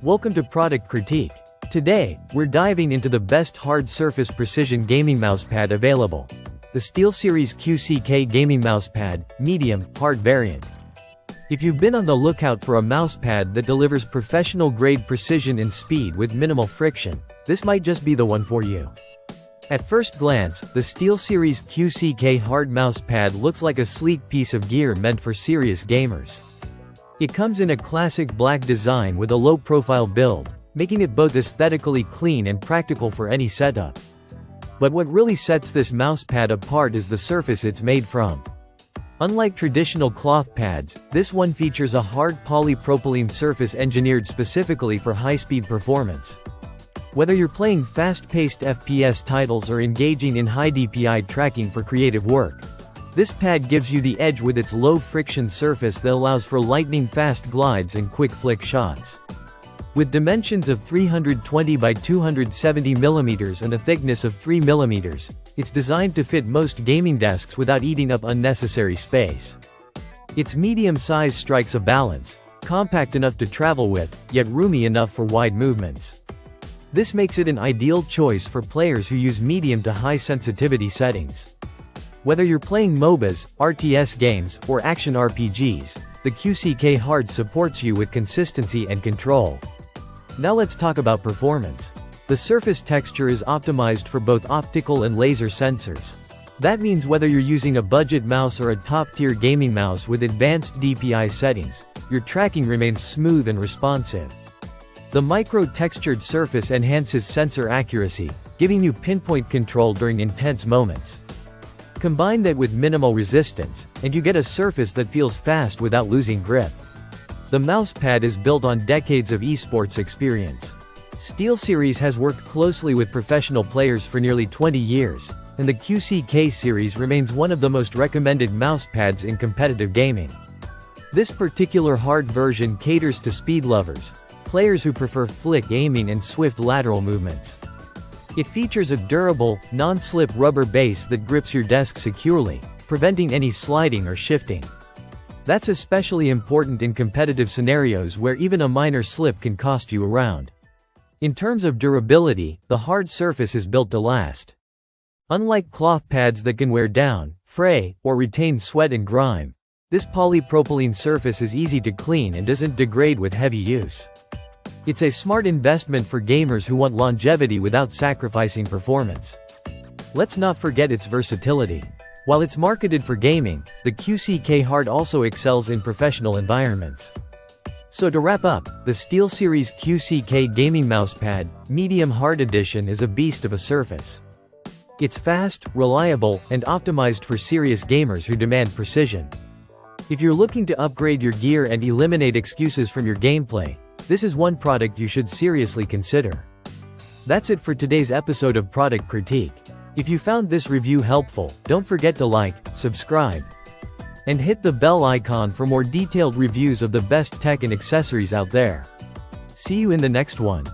Welcome to Product Critique. Today, we're diving into the best hard surface precision gaming mousepad available. The SteelSeries QcK gaming mousepad, medium, hard variant. If you've been on the lookout for a mousepad that delivers professional-grade precision and speed with minimal friction, this might just be the one for you. At first glance, the SteelSeries QcK hard mousepad looks like a sleek piece of gear meant for serious gamers. It comes in a classic black design with a low-profile build, making it both aesthetically clean and practical for any setup. But what really sets this mousepad apart is the surface it's made from. Unlike traditional cloth pads, this one features a hard polypropylene surface engineered specifically for high-speed performance. Whether you're playing fast-paced FPS titles or engaging in high DPI tracking for creative work, this pad gives you the edge with its low-friction surface that allows for lightning-fast glides and quick flick shots. With dimensions of 320 by 270 mm and a thickness of 3 mm, it's designed to fit most gaming desks without eating up unnecessary space. Its medium size strikes a balance, compact enough to travel with, yet roomy enough for wide movements. This makes it an ideal choice for players who use medium to high sensitivity settings. Whether you're playing MOBAs, RTS games, or action RPGs, the QcK Hard supports you with consistency and control. Now let's talk about performance. The surface texture is optimized for both optical and laser sensors. That means whether you're using a budget mouse or a top-tier gaming mouse with advanced DPI settings, your tracking remains smooth and responsive. The micro-textured surface enhances sensor accuracy, giving you pinpoint control during intense moments. Combine that with minimal resistance, and you get a surface that feels fast without losing grip. The mousepad is built on decades of esports experience. SteelSeries has worked closely with professional players for nearly 20 years, and the QcK series remains one of the most recommended mousepads in competitive gaming. This particular hard version caters to speed lovers, players who prefer flick aiming and swift lateral movements. It features a durable, non-slip rubber base that grips your desk securely, preventing any sliding or shifting. That's especially important in competitive scenarios where even a minor slip can cost you a round. In terms of durability, the hard surface is built to last. Unlike cloth pads that can wear down, fray, or retain sweat and grime, this polypropylene surface is easy to clean and doesn't degrade with heavy use. It's a smart investment for gamers who want longevity without sacrificing performance. Let's not forget its versatility. While it's marketed for gaming, the QcK Hard also excels in professional environments. So to wrap up, the SteelSeries QcK Gaming Mousepad, Medium Hard Edition is a beast of a surface. It's fast, reliable, and optimized for serious gamers who demand precision. If you're looking to upgrade your gear and eliminate excuses from your gameplay, this is one product you should seriously consider. That's it for today's episode of Product Critique. If you found this review helpful, don't forget to like, subscribe, and hit the bell icon for more detailed reviews of the best tech and accessories out there. See you in the next one.